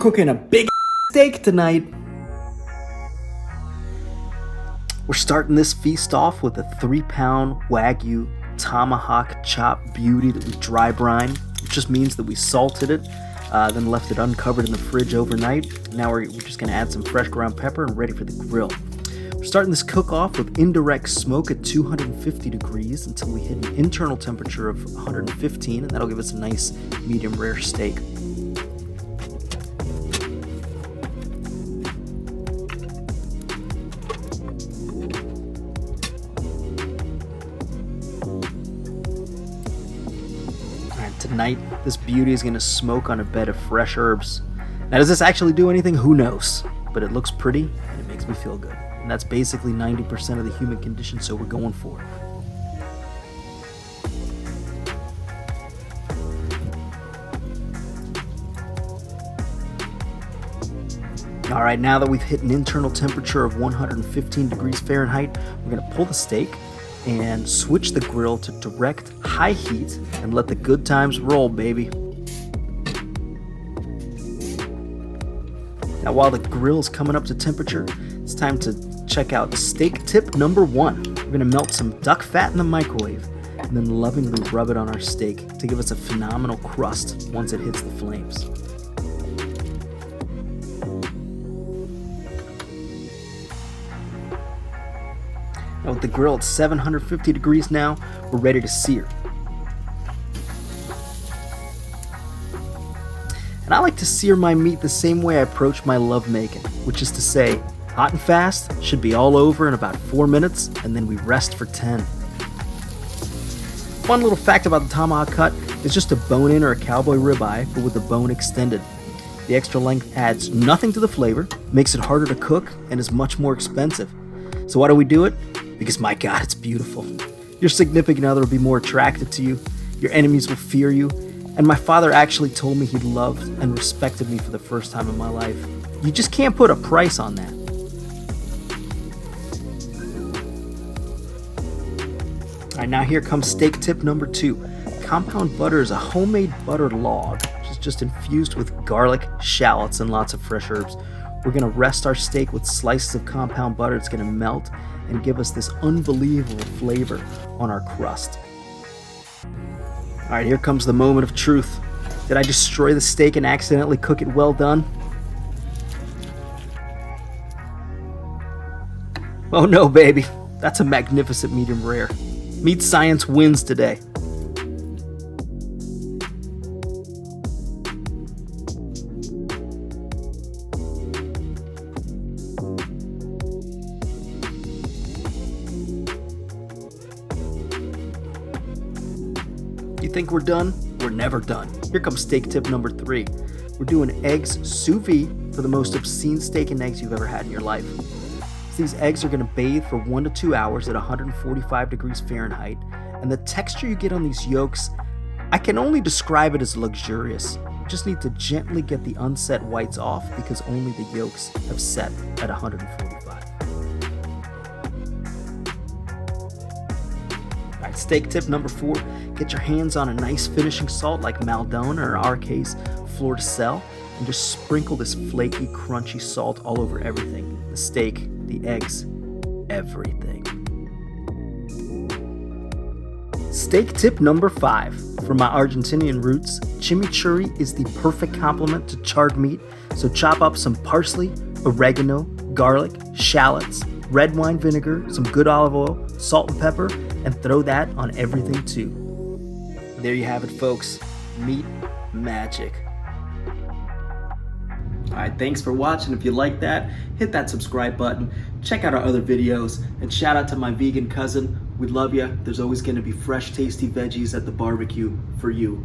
cooking a big steak tonight. We're starting this feast off with a 3-pound Wagyu Tomahawk chop beauty that we dry brine, which just means that we salted it, then left it uncovered in the fridge overnight. Now we're just going to add some fresh ground pepper and ready for the grill. We're starting this cook off with indirect smoke at 250 degrees until we hit an internal temperature of 115, and that'll give us a nice medium rare steak. Tonight, this beauty is going to smoke on a bed of fresh herbs. Now, does this actually do anything? Who knows? But it looks pretty, and it makes me feel good. And that's basically 90% of the human condition, so we're going for it. Alright, now that we've hit an internal temperature of 115 degrees Fahrenheit, we're going to pull the steak and switch the grill to direct high heat and let the good times roll, baby. Now while the grill's coming up to temperature, it's time to check out steak tip number 1. We're gonna melt some duck fat in the microwave and then lovingly rub it on our steak to give us a phenomenal crust once it hits the flames. Now with the grill at 750 degrees now, we're ready to sear. And I like to sear my meat the same way I approach my lovemaking, which is to say, hot and fast, should be all over in about 4 minutes, and then we rest for 10. Fun little fact about the tomahawk cut is just a bone-in or a cowboy ribeye, but with the bone extended. The extra length adds nothing to the flavor, makes it harder to cook, and is much more expensive. So why do we do it? Because my God, it's beautiful. Your significant other will be more attracted to you, your enemies will fear you, and my father actually told me he loved and respected me for the first time in my life. You just can't put a price on that. Alright, now here comes steak tip number 2. Compound butter is a homemade butter log, which is just infused with garlic, shallots, and lots of fresh herbs. We're going to rest our steak with slices of compound butter. It's going to melt and give us this unbelievable flavor on our crust. Alright, here comes the moment of truth. Did I destroy the steak and accidentally cook it well done? Oh no, baby. That's a magnificent medium rare. Meat science wins today. You think we're done? We're never done. Here comes steak tip number 3. We're doing eggs sous vide for the most obscene steak and eggs you've ever had in your life. So these eggs are going to bathe for 1 to 2 hours at 145 degrees Fahrenheit, and the texture you get on these yolks, I can only describe it as luxurious. You just need to gently get the unset whites off because only the yolks have set at 145. Alright, steak tip number 4. Get your hands on a nice finishing salt like Maldon, or in our case, Fleur de Sel, and just sprinkle this flaky, crunchy salt all over everything. The steak, the eggs, everything. Steak tip number 5. From my Argentinian roots, chimichurri is the perfect complement to charred meat, so chop up some parsley, oregano, garlic, shallots, red wine vinegar, some good olive oil, salt and pepper, and throw that on everything too. There you have it, folks. Meat magic. Alright, thanks for watching. If you like that, hit that subscribe button. Check out our other videos. And shout out to my vegan cousin. We love you. There's always going to be fresh, tasty veggies at the barbecue for you.